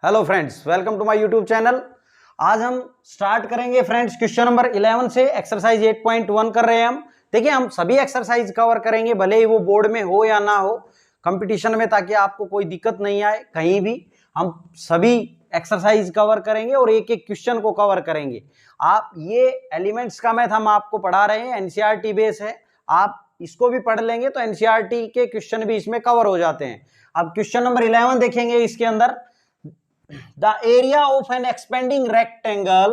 Hello friends, welcome to my YouTube channel. आज हम start करेंगे फ्रेंड्स क्वेश्चन नंबर 11 से। एक्सरसाइज 8.1 कर रहे हैं हम। देखिए, हम सभी एक्सरसाइज कवर करेंगे, भले ही वो बोर्ड में हो या ना हो, कंपटीशन में, ताकि आपको कोई दिक्कत नहीं आए कहीं भी। हम सभी एक्सरसाइज कवर करेंगे और एक एक क्वेश्चन को कवर करेंगे। आप ये एलिमेंट्स का मैथ हम आपको पढ़ा रहे हैं, एनसीईआरटी बेस है। आप इसको भी पढ़ लेंगे तो एनसीईआरटी के क्वेश्चन भी इसमें कवर हो जाते हैं। अब क्वेश्चन नंबर 11 देखेंगे। इसके अंदर the area of an expanding rectangle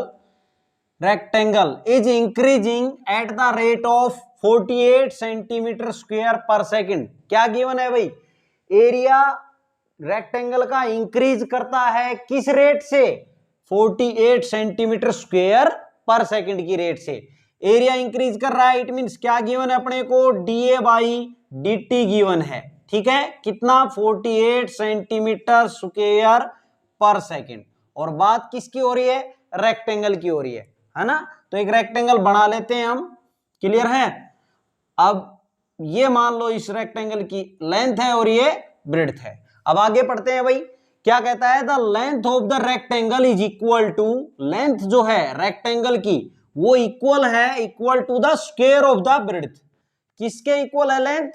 is increasing at the rate of 48 centimetre square पर सेकंड। क्या गिवन है भाई? एरिया रेक्टेंगल का इंक्रीज करता है किस रेट से? 48 सेंटीमीटर स्क्वायर पर सेकंड की रेट से एरिया इंक्रीज कर रहा है। इट मींस क्या गिवन है अपने को? डीए बाई डी गिवन है। ठीक है, कितना? 48 सेंटीमीटर स्क्वायर पर सेकंड। और बात किसकी हो रही है? रेक्टेंगल की हो रही है ना। तो एक रेक्टेंगल बना लेते हैं हम। क्लियर है? अब ये मान लो इस रेक्टेंगल की लेंथ है और ये ब्रेड्थ है। अब आगे पढ़ते हैं भाई। क्या कहता है? The length of the rectangle is equal to, length जो है रेक्टेंगल की वो equal to the square of the breadth. किसके इक्वल है लेंथ?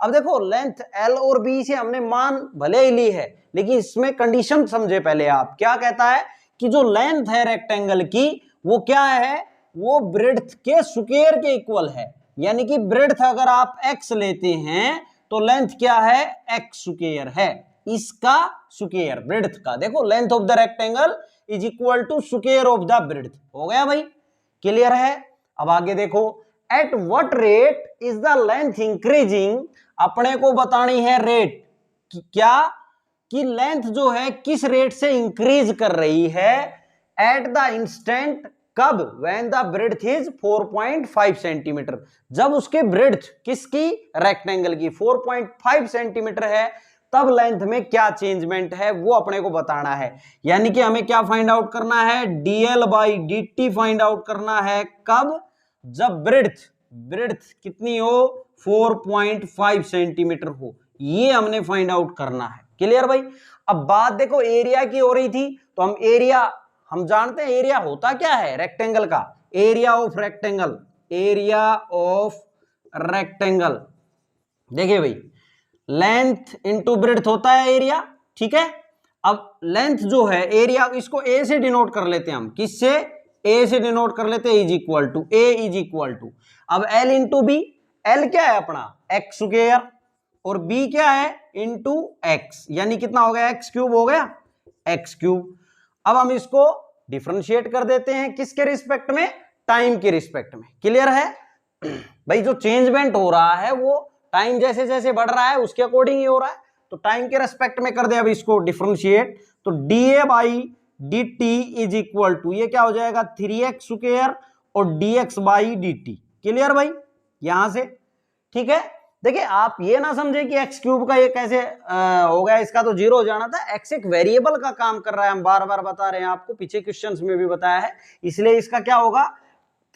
अब देखो, लेंथ एल और बी से हमने मान भले ही ली है, लेकिन इसमें कंडीशन समझे पहले आप। क्या कहता है कि जो लेंथ है रेक्टेंगल की वो क्या है? वो ब्रेड्थ के स्क्वायर के इक्वल है। यानी कि ब्रेड्थ अगर आप x लेते हैं तो लेंथ क्या है? x स्क्वायर है। इसका स्क्वायर ब्रेड्थ का। देखो, length of the rectangle is equal to square of the breadth. हो गया भाई? क्लियर है? अब आगे देखो, at what rate is the length increasing. अपने को बतानी है रेट क्या कि लेंथ जो है किस रेट से इंक्रीज कर रही है। एट द इंस्टेंट, कब? When the breadth is 4.5 centimetre. जब उसके ब्रेड्थ किसकी? रेक्टेंगल की 4.5 सेंटीमीटर है, तब लेंथ में क्या चेंजमेंट है वो अपने को बताना है। यानी कि हमें क्या फाइंड आउट करना है? DL by D find out करना है। कब? जब ब्रेड्थ कितनी हो? 4.5 सेंटीमीटर हो। ये हमने फाइंड आउट करना है। क्लियर भाई? अब बात देखो एरिया की हो रही थी, तो हम जानते हैं एरिया होता क्या है रेक्टेंगल का। एरिया ऑफ रेक्टेंगल देखिए भाई, लेंथ इंटू ब्रेड्थ होता है एरिया। ठीक है, अब लेंथ जो है एरिया, इसको ए से डिनोट कर लेते हैं हम। किससे? ए से डिनोट कर लेते हैं। इज इक्वल टू अब एल इंटू बी। एल क्या है अपना? एक्स स्क्वायर, और बी क्या है? Into x. यानी कितना हो गया? एक्स क्यूब हो गया, एक्स क्यूब। अब हम इसको डिफरेंशिएट कर देते हैं किसके रिस्पेक्ट में? टाइम के रिस्पेक्ट में। क्लियर है भाई? जो चेंजमेंट हो रहा है वो टाइम जैसे जैसे बढ़ रहा है उसके अकॉर्डिंग ही हो रहा है, तो टाइम के रेस्पेक्ट में कर दे अब इसको डिफरेंशिएट। तो d a by d t is equal to, ये क्या हो जाएगा? 3x स्क्वायर और dx by d t. Clear भाई? यहां से ठीक है। देखिए, आप ये ना समझे कि एक्स क्यूब का ये कैसे हो गया, इसका तो जीरो हो जाना था। एक्स एक वेरिएबल का काम कर रहा है, हम बार बार बता रहे हैं आपको, पीछे क्वेश्चंस में भी बताया है। इसलिए इसका क्या होगा?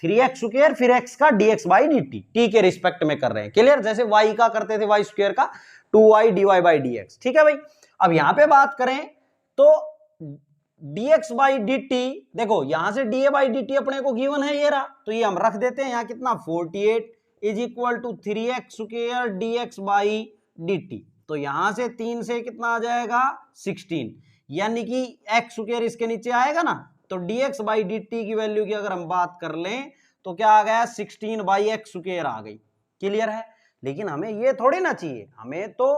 3x स्क्वायर फिर x का dx बाई डी टी के रिस्पेक्ट में कर रहे हैं। क्लियर? जैसे y का करते थे, y स्क्वायर का 2y dy बाई dx। ठीक है भाई? अब यहां पे बात करें तो dx बाई डी टी, देखो यहां से da बाई डी टी अपने को गिवन है, ये रहा, तो ये हम रख देते हैं। यहां कितना? 48 is equal to 3x square dx by d t. तो यहां से 3 से कितना आ जाएगा? 16। यानी कि x स्क्वायर इसके नीचे आएगा ना, तो dx बाई डी टी की वैल्यू की अगर हम बात कर लें तो क्या आ गया? 16 बाई एक्स स्क्वायर आ गई। क्लियर है? लेकिन हमें ये थोड़ी ना चाहिए, हमें तो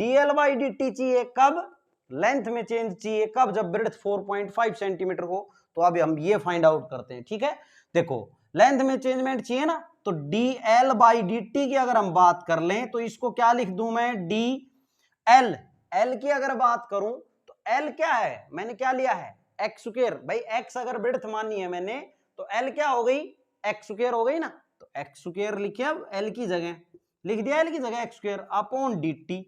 dl बाई डी टी चाहिए। कब? लेंथ में चेंज चाहिए। कब? जब ब्रेड्थ 4.5 सेंटीमीटर हो। तो अब हम ये फाइंड आउट करते हैं। ठीक है, देखो लेंथ में चेंजमेंट चाहिए ना, तो dl बाई डी टी की अगर हम बात कर लें तो इसको क्या लिख दूं मैं? dl। l की अगर बात करूं तो l क्या है? मैंने क्या लिया है? X square. भाई x अगर ब्रेड्थ मानी है मैंने, तो l क्या हो गई? एक्स स्क्वायर हो गई ना। तो एक्स स्क्वायर लिखे, अब l की जगह लिख दिया, l की जगह x square upon D T.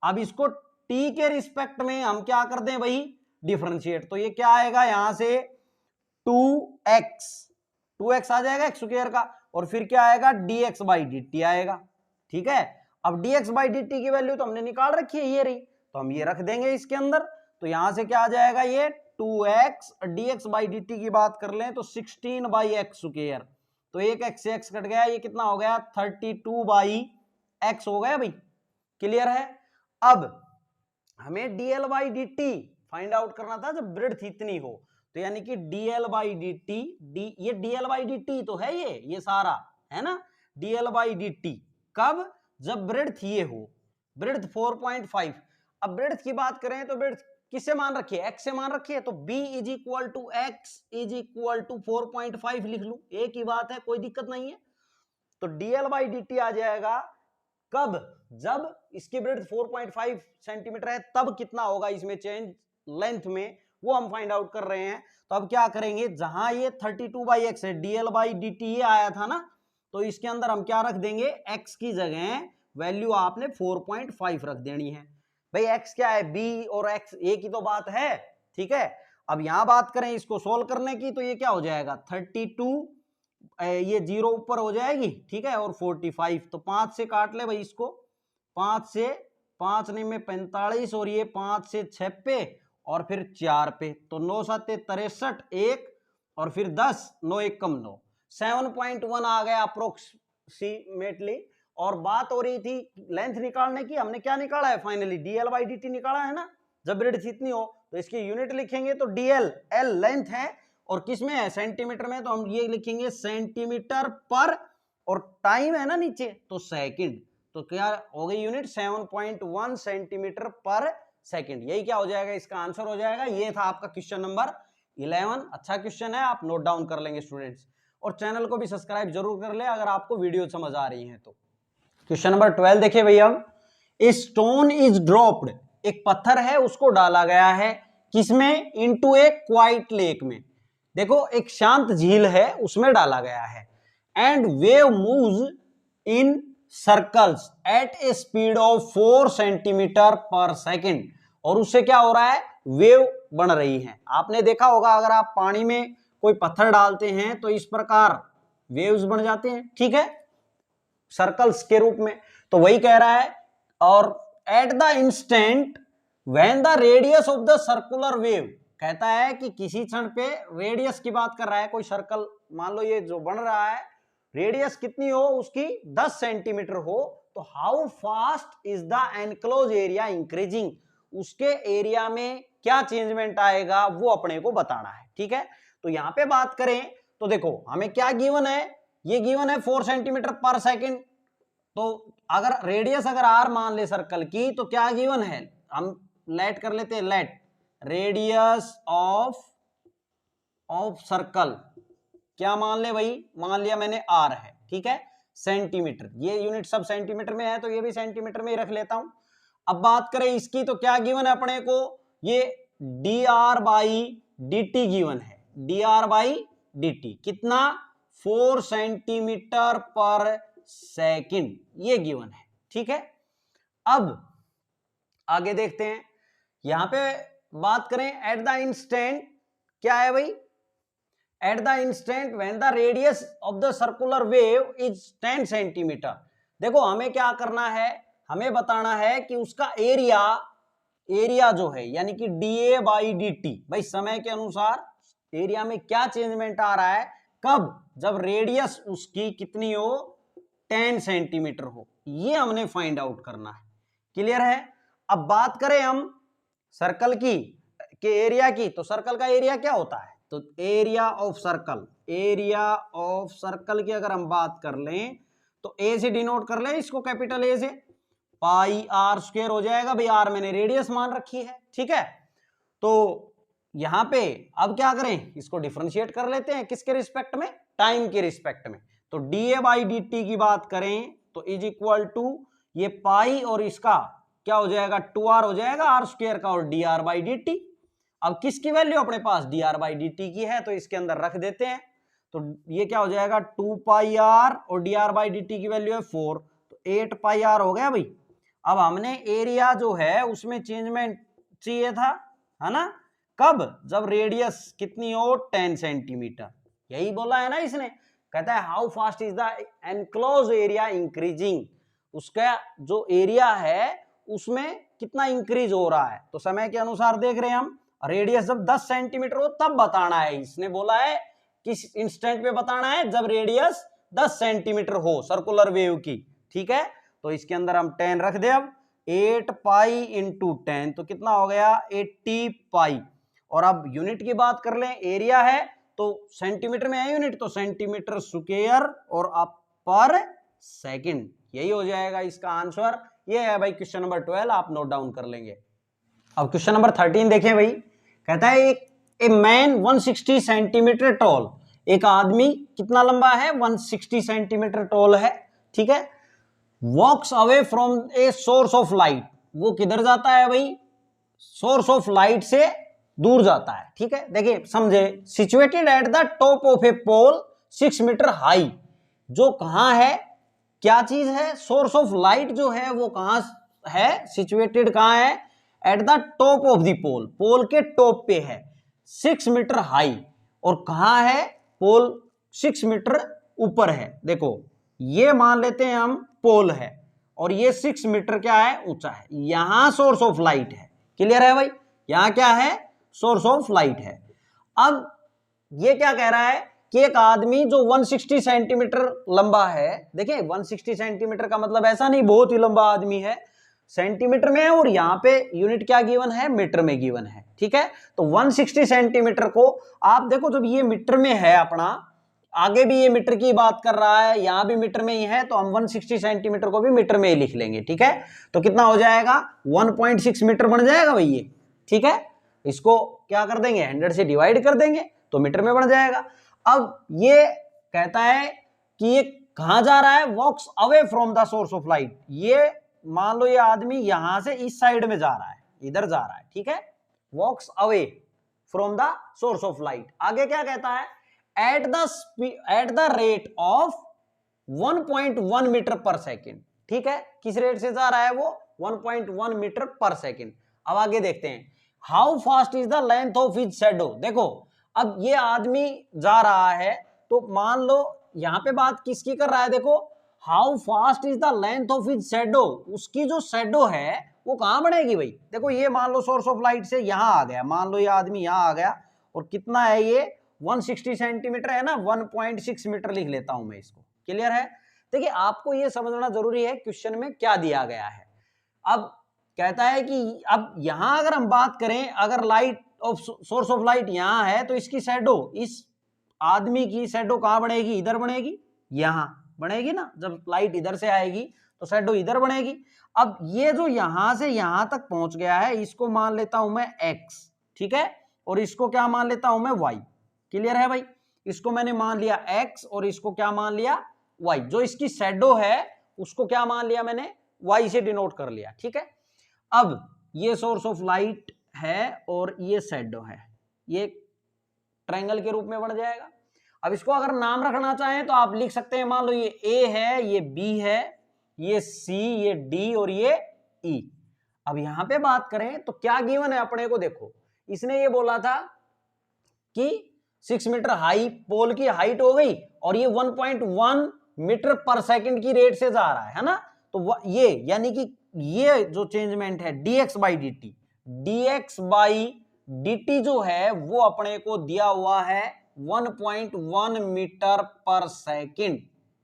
अब इसको t के रिस्पेक्ट में हम क्या कर दें भाई? डिफरेंशिएट। तो ये क्या आएगा? यहां से 2x आ जाएगा एक्स स्क्वायर का, और फिर क्या आएगा? dx बाई डी टी आएगा। ठीक है, अब dx बाई डी टी की वैल्यू तो हमने निकाल रखी है, ये रही, तो हम ये रख देंगे इसके अंदर। तो यहां से क्या आ जाएगा, ये 2x dx बाई dt की बात कर लें तो 16 बाई एक्स स्क्वायर, तो एक x से x कट गया, ये कितना हो गया 32 बाई एक्स हो गया भाई। क्लियर है। अब हमें dl by dt find out करना था जब ब्रेड्थ इतनी हो, तो यानी कि dl बाई dt, ये dl बाई dt तो है, ये सारा है ना, dl बाई dt कब, जब ब्रेड्थ ये हो, ब्रेड्थ 4.5। अब ब्रेड्थ की बात करें तो ब्रेड्थ किससे मान रखी है, x से मान रखी है, तो b is equal to x is equal to 4.5 लिख लू, एक ही बात है, कोई दिक्कत नहीं है। तो dl बाई dt आ जाएगा कब, जब इसकी ब्रेड्थ 4.5 सेंटीमीटर है, तब कितना होगा इसमें चेंज लेंथ में, वो हम फाइंड आउट कर रहे हैं। तो अब क्या करेंगे, जहां ये 32 बाई एक्स है, dl बाई dt ये आया था ना, तो इसके अंदर हम क्या रख देंगे, x की जगह वैल्यू आपने 4.5 रख देनी है। भाई x क्या है, b और x एक ही तो बात है, ठीक है। अब यहां बात करें इसको सोल्व करने की, तो ये क्या हो जाएगा 32, ये 0 ऊपर हो जाएगी, ठीक है, और 45, तो 5 से काट ले भाई इसको, 5 से 5 नहीं में 45, और ये 5 से 6 पे और फिर 4 पे, तो 9 7 63, 1 और फिर 10, 9 1 कम 9, 7.1 आ गया अप्रोक्सीमेटली। और बात हो रही थी लेंथ निकालने की, हमने क्या निकाला है फाइनली, dl बाई dt निकाला है ना, जब ब्रेड्थ इतनी हो, तो इसकी यूनिट लिखेंगे तो dl, l लेंथ है और किस में है, सेंटीमीटर में, तो हम ये लिखेंगे सेंटीमीटर पर, और टाइम है ना नीचे तो सेकंड, तो क्या हो गई यूनिट 7.1 सेंटीमीटर पर सेकंड। यही क्या हो जाएगा, इसका आंसर हो जाएगा। ये था आपका क्वेश्चन नंबर 11। अच्छा क्वेश्चन है, आप नोट डाउन कर लेंगे स्टूडेंट्स, और चैनल को भी सब्सक्राइब जरूर कर ले अगर आपको वीडियो समझ आ रही है तो। क्वेश्चन नंबर 12 देखिए भैया, ए स्टोन इज ड्रॉप्ड, एक पत्थर है उसको डाला गया है किसमें, इनटू ए क्वाइट लेक में। देखो एक शांत झील है उसमें डाला गया है, and wave moves in circles eight A speed of 4 centimetre पर सेकेंड, और उससे क्या हो रहा है, वेव बन रही है। आपने देखा होगा अगर आप पानी में कोई पत्थर डालते हैं तो इस प्रकार वेव्स बन जाते हैं, ठीक है, सर्कल्स के रूप में। तो वही कह रहा है, और at the instant when the radius of the circular wave, कहता है कि किसी क्षण पे, रेडियस की बात कर रहा है, कोई सर्कल मान लो ये जो बन रहा है, रेडियस कितनी हो उसकी 10 सेंटीमीटर हो, तो how fast is the enclose area increasing, उसके एरिया में क्या चेंजमेंट आएगा वो अपने को बताना है, ठीक है। तो यहां पे बात करें तो देखो हमें क्या गिवन है, ये गिवन है 4 सेंटीमीटर पर सेकंड, तो अगर रेडियस अगर r मान ले सर्कल की, तो क्या गिवन है, हम लेट कर लेते हैं, लेट रेडियस ऑफ सर्कल क्या मान ले भाई, मान लिया मैंने r है, ठीक है, सेंटीमीटर, ये यूनिट सब सेंटीमीटर में है तो ये भी सेंटीमीटर में ही रख लेता हूं। अब बात करें इसकी, तो क्या गिवन है अपने को, ये dr बाई dt गिवन है, dr बाई dt कितना 4 सेंटीमीटर पर सेकंड, ये गिवन है, ठीक है। अब आगे देखते हैं, यहां पे बात करें एट द इंस्टेंट, क्या है भाई, at the instant when the radius of the circular wave is 10 centimetre. देखो हमें क्या करना है, हमें बताना है कि उसका एरिया जो है, यानी कि dA बाई dt, भाई समय के अनुसार एरिया में क्या चेंजमेंट आ रहा है, कब, जब रेडियस उसकी कितनी हो 10 सेंटीमीटर हो, ये हमने फाइंड आउट करना है। क्लियर है। अब बात करें हम सर्कल की के एरिया की, तो सर्कल का एरिया क्या होता है, तो area of circle, area of circle की अगर हम बात कर लें तो ए से डिनोट कर लें इसको, कैपिटल ए से, पाई आर स्क्वायर हो जाएगा, भाई आर मैंने रेडियस मान रखी है, ठीक है। तो यहां पे अब क्या करें, इसको डिफरेंशिएट कर लेते हैं, किसके रिस्पेक्ट में, टाइम के रिस्पेक्ट में। तो dA बाई dt की बात करें तो इज इक्वल टू ये पाई और इसका क्या हो जाएगा 2r हो जाएगा r स्क्वायर का, और dr बाई dt। अब किसकी वैल्यू अपने पास dr बाई dt की है, तो इसके अंदर रख देते हैं, तो ये क्या हो जाएगा 2 पाई r, और dr बाई dt की वैल्यू है 4, तो 8 पाई r हो गया भाई। अब हमने एरिया जो है उसमें चेंजमेंट चाहिए था, है ना, कब, जब रेडियस कितनी हो 10 सेंटीमीटर, यही बोला है ना इसने, कहता है how fast is the enclose area increasing, उसका जो एरिया है उसमें कितना इंक्रीज हो रहा है, तो समय के अनुसार देख रहे हैं हम, रेडियस जब 10 सेंटीमीटर हो तब बताना है, इसने बोला है किस इंस्टेंट पे बताना है, जब रेडियस 10 सेंटीमीटर हो सर्कुलर वेव की, ठीक है। तो इसके अंदर हम 10 रख दे, अब 8 पाई इंटू 10 तो कितना हो गया 80 पाई। और अब यूनिट की बात कर लें, एरिया है तो सेंटीमीटर में है यूनिट, तो सेंटीमीटर स्क्वायर और अब पर सेकंड, यही हो जाएगा इसका आंसर। ये है भाई क्वेश्चन नंबर 12, आप नोट डाउन कर लेंगे। अब क्वेश्चन नंबर 13 देखें भाई, कहता है ए मैन 160 सेंटीमीटर टॉल, एक आदमी कितना लंबा है 160 सेंटीमीटर टॉल है, ठीक है। Walks away from a source of light, वो किधर जाता है भाई, सोर्स ऑफ लाइट से दूर जाता है, ठीक है। देखिए समझे, situated at the top of a pole 6 metre high, जो कहां है, क्या चीज है, सोर्स ऑफ लाइट जो है वो कहां है, सिचुएटेड कहां है, at the top of the pole, pole के टॉप पे है, 6 मीटर हाई, और कहां है, पोल 6 मीटर ऊपर है। देखो ये मान लेते हैं हम पोल है, और ये 6 मीटर क्या है, ऊंचा है, यहां सोर्स ऑफ लाइट है, क्लियर है भाई, यहां क्या है, सोर्स ऑफ लाइट है। अब ये क्या कह रहा है कि एक आदमी जो 160 सेंटीमीटर लंबा है, देखिए 160 सेंटीमीटर का मतलब ऐसा नहीं बहुत ही लंबा आदमी है, सेंटीमीटर में है, और यहां पे यूनिट क्या गिवन है, मीटर में गिवन है, ठीक है। तो 160 सेंटीमीटर को आप देखो, जब ये मीटर में है अपना, आगे भी ये मीटर की बात कर रहा है, यहां भी मीटर में ही है, तो हम 160 सेंटीमीटर को भी मीटर में ही लिख लेंगे, ठीक है। तो कितना हो जाएगा 1.6 मीटर बन जाएगा भाई ये, ठीक है। इसको क्या कर देंगे, 100 से डिवाइड कर देंगे तो मीटर में बन जाएगा। अब ये कहता है कि ये कहां जा रहा है, walks away from the source of light, ये मान लो ये आदमी यहां से इस साइड में जा रहा है, इधर जा रहा है, ठीक है, walks away from the source of light. आगे क्या कहता है, at the rate of 1.1 metre per second, ठीक है, किस रेट से जा रहा है वो, 1.1 मीटर पर सेकेंड। अब आगे देखते हैं, how fast is the length of his shadow. देखो अब ये आदमी जा रहा है, तो मान लो यहां पे बात किसकी कर रहा है, देखो how fast is the length of his shadow, उसकी जो शैडो है वो कहां बनेगी भाई, देखो ये मान लो सोर्स ऑफ लाइट से यहां आ गया, मान लो ये आदमी यहां आ गया, और कितना है ये 160 सेंटीमीटर है ना, 1.6 मीटर लिख लेता हूं मैं इसको, क्लियर है। देखिए आपको ये समझना जरूरी है क्वेश्चन में क्या दिया गया है। अब कहता है कि अब यहां अगर हम बात करें, अगर light of source of light यहां है, तो इसकी शैडो, इस आदमी की शैडो कहां बनेगी, इधर बनेगी, यहां बनेगी ना, जब लाइट इधर से आएगी तो शैडो इधर बनेगी। अब ये जो यहां से यहां तक पहुंच गया है, इसको मान लेता हूं मैं x, ठीक है, और इसको क्या मान लेता हूं मैं y, क्लियर है भाई, इसको मैंने मान लिया x और इसको क्या मान लिया y, जो इसकी शैडो है उसको क्या मान लिया मैंने, y से डिनोट कर लिया, ठीक है। अब ये सोर्स ऑफ लाइट है और ये शैडो है, ये ट्रायंगल के रूप में बन जाएगा। अब इसको अगर नाम रखना चाहें तो आप लिख सकते हैं, मान लो ये A है, ये B है, ये C, ये D और ये E। अब यहां पे बात करें तो क्या गिवन है अपने को, देखो इसने ये बोला था कि 6 मीटर हाई पोल की हाइट हो गई, और ये 1.1 मीटर पर सेकंड की रेट से जा रहा है ना, तो ये यानी कि ये जो चेंजमेंट है dx बाई dt जो है वो अपने को दिया हुआ है 1.1 मीटर पर सेकंड,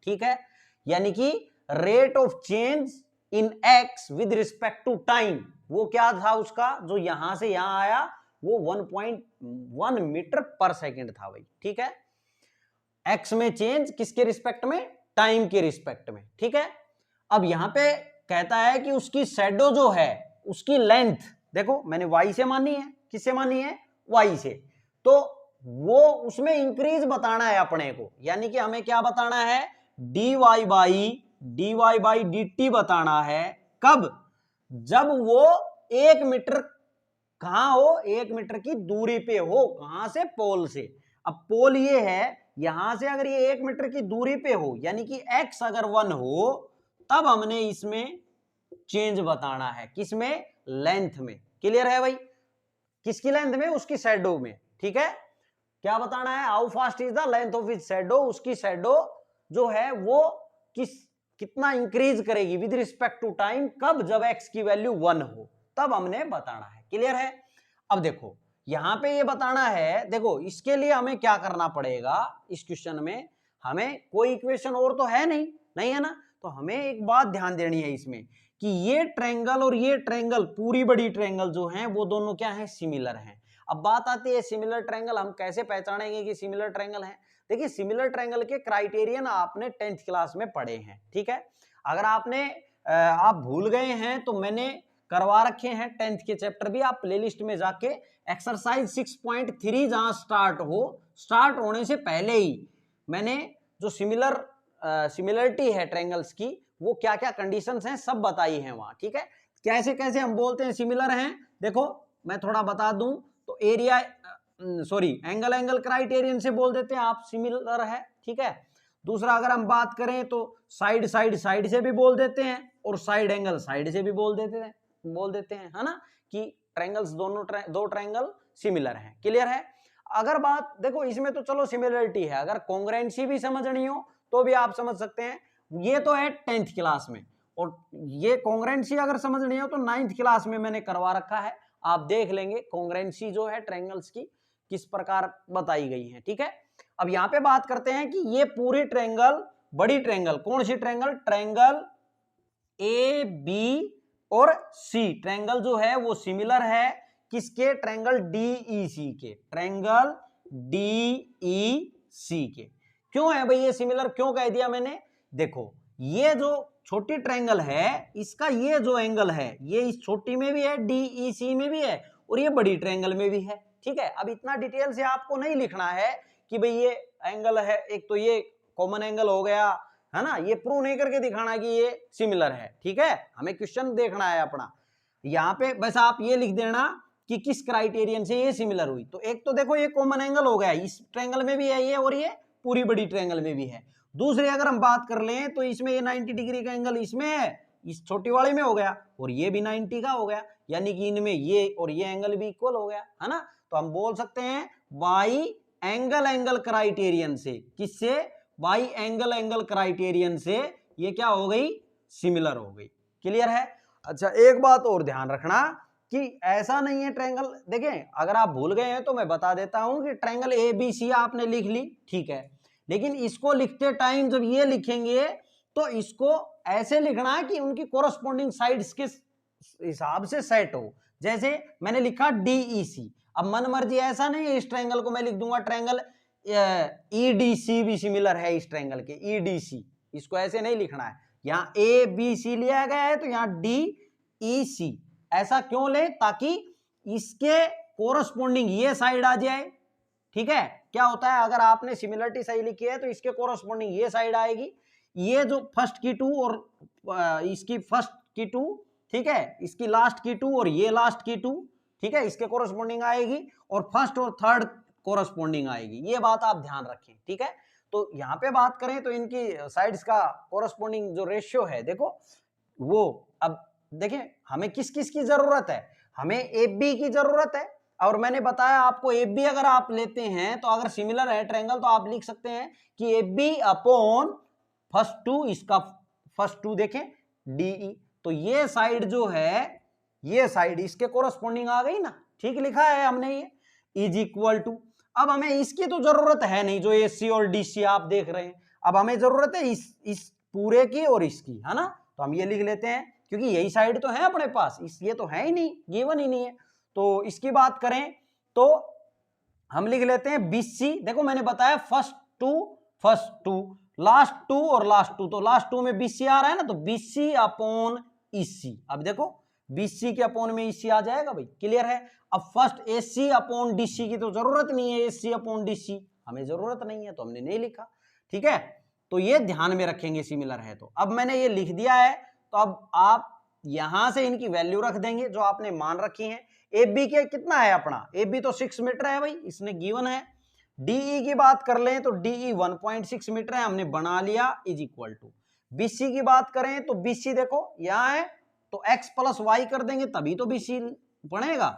ठीक है, यानी कि rate of change in x with respect to time, वो क्या था उसका, जो यहां से यहां आया वो 1.1 मीटर पर सेकंड था भाई, ठीक है। x में चेंज किसके रिस्पेक्ट में, टाइम के रिस्पेक्ट में, ठीक है। अब यहां पे कहता है कि उसकी शैडो जो है उसकी लेंथ, देखो मैंने y से मानी है, किससे मानी है, y से, तो वो उसमें इंक्रीज बताना है अपने को, यानी कि हमें क्या बताना है, dy बाई dt बताना है, कब, जब वो 1 मीटर कहां हो, 1 मीटर की दूरी पे हो, कहां से, पोल से। अब पोल ये है, यहां से अगर ये 1 मीटर की दूरी पे हो, यानी कि x अगर 1 हो, तब हमने इसमें चेंज बताना है, किसमें, लेंथ में, क्लियर है भाई, किसकी लेंथ में, उसकी शैडो में, ठीक है। क्या बताना है, how fast is the length of his shadow, उसकी शैडो जो है वो किस कितना इंक्रीज करेगी विद रिस्पेक्ट टू टाइम, कब, जब x की वैल्यू 1 हो, तब हमने बताना है। क्लियर है? अब देखो यहां पे ये बताना है, देखो इसके लिए हमें क्या करना पड़ेगा, इस क्वेश्चन में हमें कोई इक्वेशन और तो है नहीं, नहीं है ना, तो हमें एक बात ध्यान देनी है इसमें कि ये ट्रायंगल और ये ट्रायंगल, पूरी बड़ी ट्रायंगल जो है वो दोनों क्या है, सिमिलर हैं। अब बात आती है सिमिलर ट्रायंगल हम कैसे पहचानेंगे कि सिमिलर ट्रायंगल है। देखिए सिमिलर ट्रायंगल के क्राइटेरियन आपने 10th क्लास में पढ़े हैं, ठीक है। अगर आप भूल गए हैं तो मैंने करवा रखे हैं 10th के चैप्टर भी, आप प्लेलिस्ट में जाके एक्सरसाइज 6.3 जहां स्टार्ट होने से पहले ही मैंने जो सिमिलरिटी है ट्रायंगल्स की, वो क्या क्या कंडीशंस हैं सब बताई हैं वहां, ठीक है। कैसे कैसे हम बोलते हैं सिमिलर हैं, देखो मैं थोड़ा बता दूं तो एरिया एंगल क्राइटेरियन से बोल देते हैं आप सिमिलर है, ठीक है। दूसरा अगर हम बात करें तो साइड से भी बोल देते हैं, और साइड एंगल साइड से भी बोल देते हैं, है ना, कि ट्रायंगल्स दो ट्रायंगल सिमिलर हैं। क्लियर है? अगर बात देखो इसमें तो चलो सिमिलरिटी है, अगर कॉन्ग्रुएंसी भी समझनी हो तो भी आप समझ सकते हैं, ये तो है 10th क्लास में, और ये कॉन्ग्रुएंसी अगर समझनी हो तो 9th क्लास में मैंने करवा रखा है, आप देख लेंगे कॉन्ग्रुएंसी जो है ट्रायंगल्स की किस प्रकार बताई गई है, ठीक है। अब यहां पे बात करते हैं कि ये पूरी ट्रायंगल, बड़ी ट्रायंगल, कौन सी ट्रायंगल ए बी और सी ट्रायंगल जो है वो सिमिलर है किसके, ट्रायंगल डीईसी के, ट्रायंगल डीईसी के। क्यों है भाई ये सिमिलर, क्यों कह दिया मैंने, देखो ये जो छोटी ट्रायंगल है इसका ये जो एंगल है ये इस छोटी में भी है, डीईसी में भी है, और ये बड़ी ट्रायंगल में भी है, ठीक है। अब इतना डिटेल से आपको नहीं लिखना है कि भाई ये एंगल है, एक तो ये कॉमन एंगल हो गया, है ना, ये प्रूव नहीं करके दिखाना कि ये सिमिलर है, ठीक है। हमें क्वेश्चन देखना है अपना, यहाँ पे बस आप ये लिख देना कि किस क्राइटेरियन से ये सिमिलर हुई। तो एक तो देखो ये कॉमन एंगल हो गया, इस ट्रायंगल में भी है ये, और ये पूरी बड़ी ट्रायंगल में भी है। दूसरे अगर हम बात कर लें तो इसमें ये 90 डिग्री का एंगल इसमें है, इस छोटी वाले में हो गया, और ये भी 90 का हो गया, यानी कि इनमें ये और ये एंगल भी इक्वल हो गया, है ना। तो हम बोल सकते हैं बाई एंगल क्राइटेरियन से, किससे, बाई एंगल क्राइटेरियन से ये क्या हो गई, सिमिलर हो गई। क्लियर है? अच्छा एक बात और ध्यान रखना कि ऐसा नहीं है ट्रायंगल, देखें अगर आप भूल गए हैं तो मैं बता देता हूं कि ट्रायंगल ए बी सी आपने लिख ली, ठीक है, लेकिन इसको लिखते टाइम जब ये लिखेंगे तो इसको ऐसे लिखना है कि उनकी कोरस्पोंडिंग साइड्स के हिसाब से सेट हो। जैसे मैंने लिखा डीईसी, अब मन मर्जी ऐसा नहीं है, इस ट्रायंगल को मैं लिख दूंगा ट्रायंगल ईडीसी भी सिमिलर है इस ट्रायंगल के, ईडीसी, इसको ऐसे नहीं लिखना है। यहाँ ए बी सी लिया गया है तो यहाँ डी ई सी, ऐसा क्यों ले, ताकि इसके कोरस्पोंडिंग ये साइड आ जाए, ठीक है। क्या होता है अगर आपने सिमिलरिटी सही लिखी है तो इसके कोरस्पोंडिंग ये साइड आएगी, ये जो फर्स्ट की 2 और इसकी फर्स्ट की 2, ठीक है, इसकी लास्ट की 2 और ये लास्ट की 2, ठीक है, इसके कोरस्पोंडिंग आएगी, और फर्स्ट और थर्ड कोरस्पोंडिंग आएगी, ये बात आप ध्यान रखें, ठीक है। तो यहाँ पे बात करें तो इनकी साइड्स का कोरस्पोंडिंग जो रेशियो है, देखो वो, अब देखें हमें किस किस की जरूरत है, हमें एफ बी की जरूरत है, और मैंने बताया आपको एफ बी अगर आप लेते हैं तो अगर सिमिलर है ट्रायंगल तो आप लिख सकते हैं कि एफ बी अपॉन फर्स्ट 2, इसका फर्स्ट 2 देखें डीई, तो ये साइड जो है, ये साइड इसके कोरस्पोंडिंग आ गई ना, ठीक लिखा है हमने, ये इज इक्वल टू, अब हमें इसकी तो जरूरत है नहीं जो एसी और डीसी आप देख रहे हैं, अब हमें जरूरत है इस पूरे की और इसकी, है ना, तो हम ये लिख लेते हैं क्योंकि यही साइड तो है अपने पास, ये तो है ही नहीं, गिवन ही नहीं है। तो इसकी बात करें तो हम लिख लेते हैं बीसी, देखो मैंने बताया फर्स्ट टू लास्ट 2 और लास्ट 2, तो लास्ट 2 में बीसी आ रहा है ना, तो बीसी अपॉन ईसी, अब देखो बीसी के अपॉन में ईसी आ जाएगा भाई, क्लियर है। अब फर्स्ट एसी अपॉन डीसी की तो जरूरत नहीं है, एसी अपॉन डीसी हमें जरूरत नहीं है तो हमने नहीं लिखा, ठीक है। तो ये ध्यान में रखेंगे सिमिलर है तो। अब मैंने ये लिख दिया है तो अब आप यहां से इनकी वैल्यू रख देंगे जो आपने मान रखी है। ए बी के कितना है अपना, ए बी तो 6 मीटर है भाई, इसने गिवन है। डीई की बात कर लें तो डीई 1.6 मीटर है, हमने बना लिया, इज इक्वल टू। बीसी की बात करें तो बीसी देखो यहां है तो x प्लस वाई कर देंगे तभी तो बीसी बनेगा,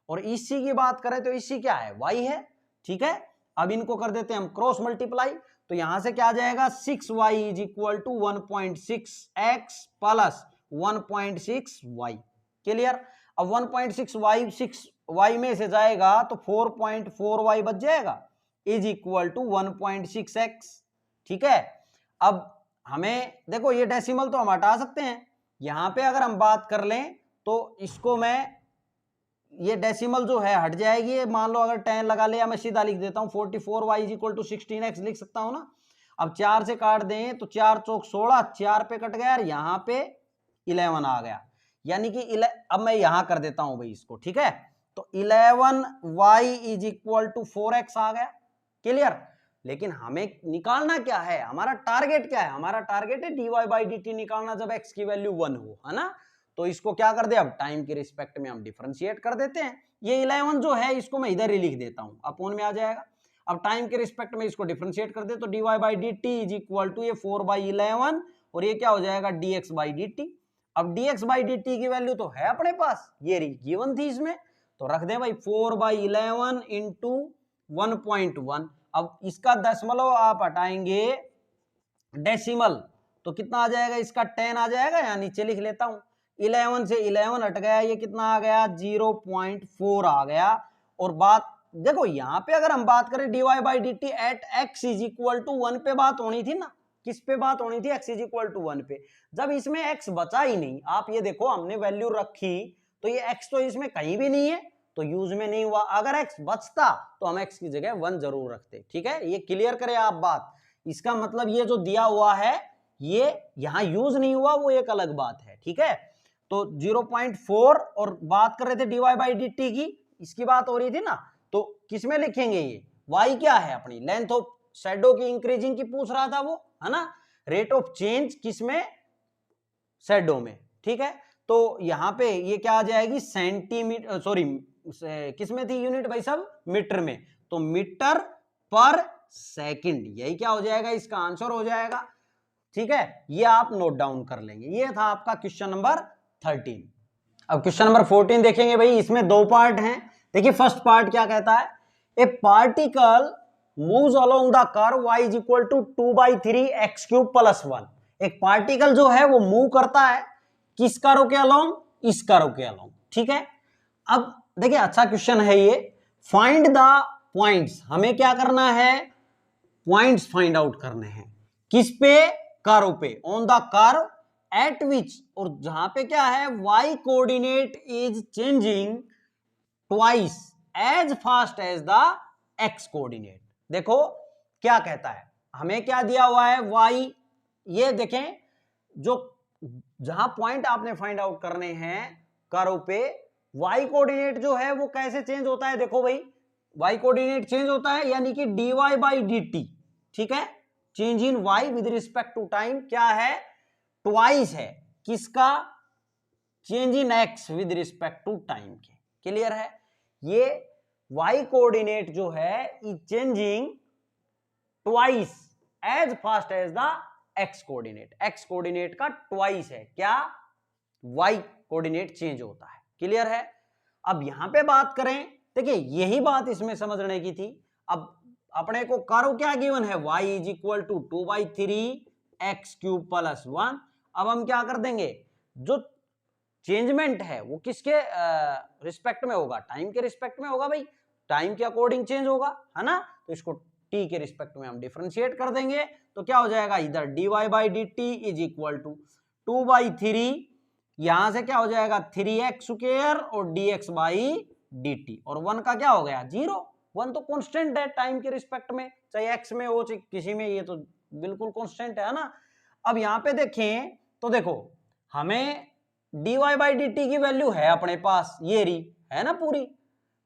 और ईसी की बात करें तो ईसी क्या है, y है, ठीक है। अब इनको कर देते हैं हम क्रॉस मल्टीप्लाई, तो यहां से क्या आ जाएगा 6y is equal to 1.6x plus 1.6y। Clear. अब 1.6y 6y में से जाएगा तो 4.4y बच जाएगा इज इक्वल टू 1.6x। ठीक है। अब हमें देखो ये डेसिमल तो हम हटा सकते हैं, यहां पे अगर हम बात कर लें तो इसको मैं ये डेसिमल जो है हट जाएगी, मान लो अगर 10 लगा ले, या मैं सीधा लिख देता हूं 44y is equal to 16x लिख सकता हूं ना। अब 4 से काट दें तो 4 चौक 16, 4 पे कट गया और यहाँ पे 11 आ गया, यानी कि अब मैं यहां कर देता हूं भाई इसको। ठीक है, तो 11y is equal to 4x आ गया। क्लियर। लेकिन हमें निकालना क्या है, हमारा टारगेट क्या है, हमारा टारगेट है dy बाई dt निकालना जब x की वैल्यू 1 हो, है ना। तो इसको क्या कर दे, अब टाइम के रिस्पेक्ट में हम डिफरेंशिएट कर देते हैं। ये 11 जो है इसको मैं इधर ही लिख देता हूं, अपोन में आ जाएगा। अब टाइम के रिस्पेक्ट में इसको डिफरेंशिएट कर दे तो dy by dt is equal to ये 4/11 और ये क्या हो जाएगा dx बाई dt। अब dx बाई dt की वैल्यू तो है अपने पास, ये गिवन थी इसमें, तो रख दें भाई 4/11 इंटू 1.1। अब इसका दशमलव आप हटाएंगे डेसिमल तो कितना आ जाएगा, इसका 10 आ जाएगा, या नीचे लिख लेता हूं 11 से 11 हट गया, ये कितना आ गया 0.4 आ गया। और बात देखो यहां पे अगर हम बात करें dy by d t at x is equal to 1 पे बात होनी थी ना, किस पे बात होनी थी, x इज इक्वल टू 1 पे। जब इसमें x बचा ही नहीं, आप ये देखो हमने वैल्यू रखी तो ये x तो इसमें कहीं भी नहीं है तो यूज में नहीं हुआ, अगर x बचता तो हम x की जगह 1 जरूर रखते। ठीक है, ये क्लियर करें आप बात। इसका मतलब ये जो दिया हुआ है ये यहां यूज नहीं हुआ, वो एक अलग बात है। ठीक है, तो 0.4 और बात कर रहे थे dy बाई डी टी की, इसकी बात हो रही थी ना, तो किस में लिखेंगे, ये y क्या है अपनी लेंथ ऑफ शैडो की इंक्रीजिंग की पूछ रहा था वो, है ना। रेट ऑफ चेंज किस में, शैडो में। ठीक है, तो यहां पे ये क्या आ जाएगी सेंटीमीटर, सॉरी किस में थी यूनिट भाई साहब, मीटर में, तो मीटर पर सेकंड, यही क्या हो जाएगा, इसका आंसर हो जाएगा। ठीक है, ये आप नोट डाउन कर लेंगे। ये था आपका क्वेश्चन नंबर 13। अब क्वेश्चन नंबर 14 देखेंगे भाई, इसमें दो पार्ट हैं। देखिए फर्स्ट पार्ट क्या कहता है, a particle moves along the curve y is equal to 2/3 x cube plus 1। एक पार्टिकल जो है वो मूव करता है किस कर्व के अलोंग, इस कर्व के अलोंग। ठीक है, अब देखिए अच्छा क्वेश्चन है ये, फाइंड द पॉइंट्स, हमें क्या करना है, पॉइंट्स फाइंड आउट करने हैं, किस पे, कर्व पे, on the curve at which, और जहां पे क्या है y coordinate is changing twice as fast as the x coordinate. देखो क्या कहता है, हमें क्या दिया हुआ है y, ये देखें जो जहां पॉइंट आपने फाइंड आउट करने हैं कर्व पे, y कोऑर्डिनेट जो है वो कैसे चेंज होता है, देखो भाई y कोऑर्डिनेट चेंज होता है यानी कि dy बाई डी टी। ठीक है, change in y with respect to time क्या है, ट्वाइस है किसका, change in x with respect to time के। क्लियर है, ये y कोऑर्डिनेट जो है is changing twice as fast as the x coordinate, x coordinate का ट्वाइस है क्या, y कोऑर्डिनेट चेंज होता है। क्लियर है, अब यहां पे बात करें, देखिए यही बात इसमें समझने की थी। अब अपने को कर्व क्या गिवन है, y is equal to 2/3 x cube plus 1। अब हम क्या कर देंगे, जो चेंजमेंट है वो किसके रिस्पेक्ट में होगा, टाइम के रिस्पेक्ट में होगा भाई, टाइम के अकॉर्डिंग चेंज होगा, है ना। तो इसको t के रिस्पेक्ट में हम डिफरेंशिएट कर देंगे तो क्या हो जाएगा, इधर dy by d t is equal to 2/3, यहां से क्या हो जाएगा 3x स्क्वायर और dx बाई डी टी, और 1 का क्या हो गया 0, 1 तो कांस्टेंट है टाइम के रिस्पेक्ट में, चाहे x में हो चाहे किसी में, ये तो बिल्कुल कांस्टेंट है ना। अब यहां पे देखें तो देखो हमें dy बाई डी टी की वैल्यू है अपने पास, ये रही है ना पूरी।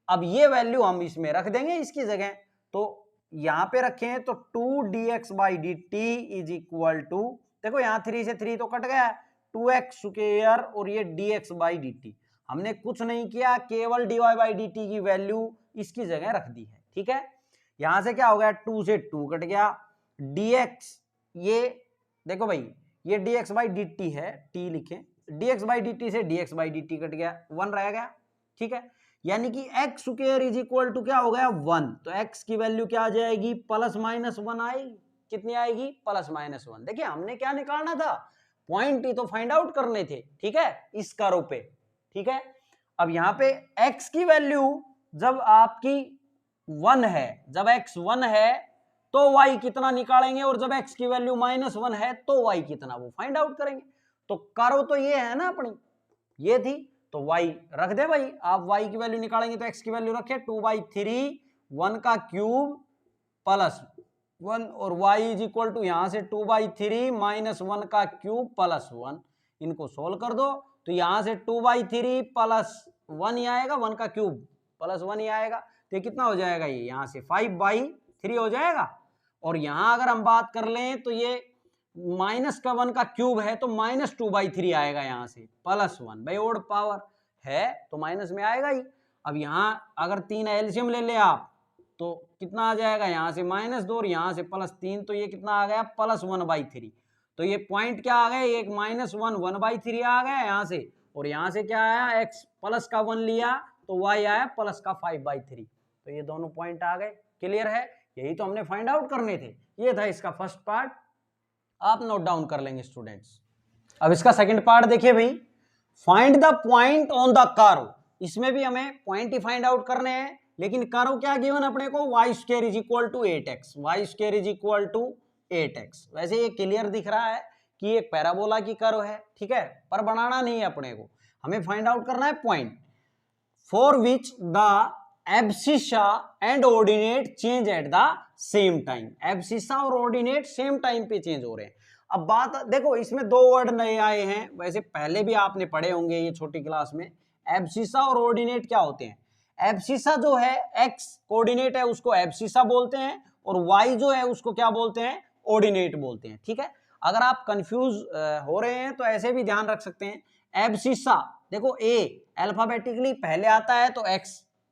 अब ये वैल्यू हम इसमें रख देंगे इसकी जगह, तो यहां पे रखें तो 2dx by d t is equal to, देखो यहां 3 से 3 तो कट गया, 2x स्क्वायर और ये dx बाई डी टी, हमने कुछ नहीं किया, केवल dy बाई डी टी की वैल्यू इसकी जगह रख दी है। ठीक है, यहां से क्या हो गया 2 से 2 कट गया, dx, ये देखो भाई ये dx बाई डी टी है, t लिखें, dx बाई डी टी से dx by d t cut गया, 1 रह गया। ठीक है, यानी कि x square is equal to क्या हो गया 1, तो x की वैल्यू क्या आ जाएगी प्लस माइनस 1 आएगी। कितनी आएगी, प्लस माइनस 1। देखिए हमने क्या निकालना था, पॉइंट ही तो फाइंड आउट करने थे, ठीक है, इस कर्व पे, ठीक है। अब यहाँ पे x की वैल्यू जब आपकी 1 है, जब x 1 है तो y कितना निकालेंगे, और जब x की वैल्यू -1 है तो y कितना, वो फाइंड आउट करेंगे। तो कर्व तो ये है ना अपनी, ये थी, तो y रख दे भाई, आप y की वैल्यू निकालेंगे तो x की वैल्यू रखे 2/3 1 का क्यूब प्लस 1, और y इज इक्वल टू यहां से 2/3 -1 का क्यूब प्लस 1। इनको सोल्व कर दो तो यहां से 2/3 प्लस 1 ही आएगा, 1 का क्यूब प्लस 1 ही आएगा, तो ये कितना हो जाएगा, ये यहां से 5/3 हो जाएगा। और यहां अगर हम बात कर लें तो ये माइनस का 1 का क्यूब है तो -2/3 आएगा, यहां से प्लस 1 भाई ओड पावर है तो माइनस में आएगा ही। अब यहां अगर 3 एलसीएम ले ले आप तो कितना आ जाएगा, यहां से -2 और यहां से +3, तो ये कितना आ गया, +1/3। तो ये पॉइंट क्या आ गया, एक -1 1/3 आ गया यहां से, और यहां से क्या आया, x प्लस का 1 लिया तो y आया प्लस का 5/3। तो ये दोनों पॉइंट आ गए, क्लियर है, यही तो हमने फाइंड आउट करने थे। ये था इसका फर्स्ट पार्ट, आप नोट डाउन कर लेंगे स्टूडेंट्स। अब इसका सेकंड पार्ट देखिए भाई, find the point on the curve. इसमें भी हमें पॉइंट ही फाइंड आउट करने हैं, लेकिन कर्व क्या गिवन अपने को, y² = 8x, y² = 8x। वैसे ये क्लियर दिख रहा है कि एक पैराबोला की कर्व है, ठीक है, पर बनाना नहीं है अपने को, हमें फाइंड आउट करना है point for which the abscissa and ordinate change at the same time. Abscissa और ऑर्डिनेट सेम टाइम पे चेंज हो रहे हैं। अब बात देखो, इसमें 2 वर्ड नए आए हैं, वैसे पहले भी आपने पढ़े होंगे ये छोटी क्लास में। एब्सिसा और ऑर्डिनेट क्या होते हैं, एब्सिसा जो है x कोऑर्डिनेट है उसको एब्सिसा बोलते हैं, और y जो है उसको क्या बोलते हैं, ऑर्डिनेट बोलते हैं, ठीक है। अगर आप कंफ्यूज हो रहे हैं तो ऐसे भी ध्यान रख सकते हैं। एब्सिसा देखो, a अल्फाबेटिकली पहले आता है तो x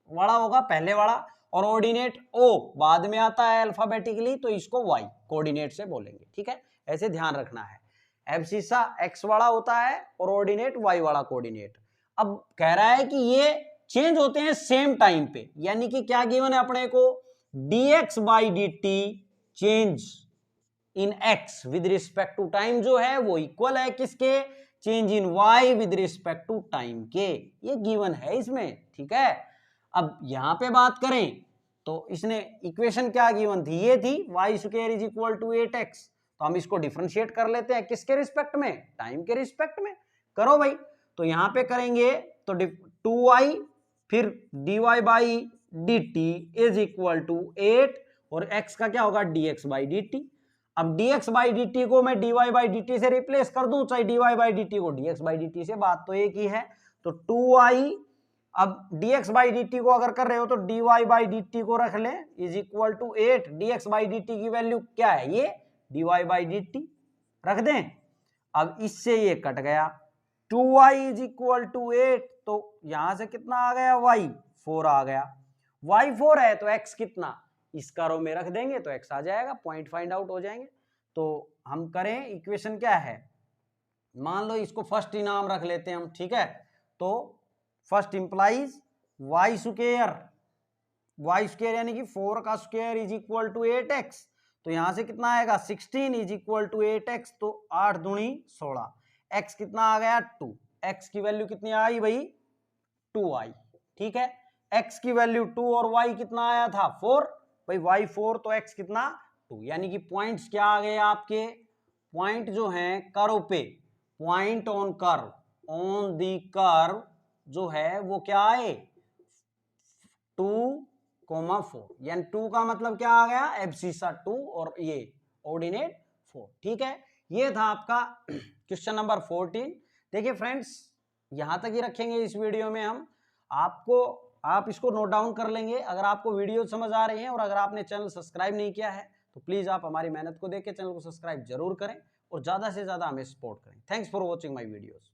वाला होगा पहले वाला, और ऑर्डिनेट o बाद में आता है अल्फाबेटिकली तो इसको y कोऑर्डिनेट से बोलेंगे, ठीक है, ऐसे ध्यान रखना है। एब्सिसा x वाला होता है और ऑर्डिनेट y वाला कोऑर्डिनेट। अब कह रहा है कि ये चेंज होते हैं सेम टाइम पे, यानी कि क्या गिवन है अपने को, dx/dt change in x with respect to time जो है वो इक्वल है किसके, change in y with respect to time के, ये गिवन है इसमें, ठीक है। अब यहां पे बात करें तो इसने इक्वेशन क्या गिवन थी, ये थी y² = 8x, तो हम इसको डिफरेंशिएट कर लेते हैं किसके रिस्पेक्ट में, टाइम के रिस्पेक्ट में, करो भाई। तो यहां पे करेंगे तो 2y फिर dy/dt = 8, और x का क्या होगा, dx/dt। अब dx/dt को मैं dy/dt से रिप्लेस कर दूं, चाहे dy/dt को dx/dt से, बात तो एक ही है। तो 2y, अब dx/dt को अगर कर रहे हो तो dy/dt को रख लें = 8, dx/dt की वैल्यू क्या है, ये dy/dt रख दें। अब इससे ये कट गया, 2y = 8, तो यहां से कितना आ गया, y 4 आ गया, y 4 है तो x कितना, इस कर्व में रख देंगे तो x आ जाएगा, पॉइंट फाइंड आउट हो जाएंगे। तो हम करें, इक्वेशन क्या है, मान लो इसको फर्स्ट ही नाम रख लेते हैं हम, ठीक है। तो फर्स्ट इंप्लाइज y² यानी कि 4 का स्क्वायर = 8x, तो यहां से कितना आएगा, 16 = 8x, तो 8 दूनी 16, x कितना आ गया 2, x की वैल्यू कितनी आई भाई, 2 आई, ठीक है। x की वैल्यू 2 और y कितना आया था 4, भाई y 4 तो x कितना 2, यानी कि पॉइंट्स क्या आ गए आपके, पॉइंट जो हैं कर्व पे, point on curve, on the curve जो है वो क्या आए, 2,4, यानी 2 का मतलब क्या आ गया, एब्सिसा 2 और ये ऑर्डिनेट 4, ठीक है। ये था आपका क्वेश्चन नंबर 14। देखिए फ्रेंड्स, यहां तक ही रखेंगे इस वीडियो में हम, आप इसको नोट डाउन कर लेंगे अगर आपको वीडियो समझ आ रही है, और अगर आपने चैनल सब्सक्राइब नहीं किया है तो प्लीज आप हमारी मेहनत को देख के चैनल को सब्सक्राइब जरूर करें और ज्यादा से ज्यादा हमें सपोर्ट करें। Thanks for watching my videos.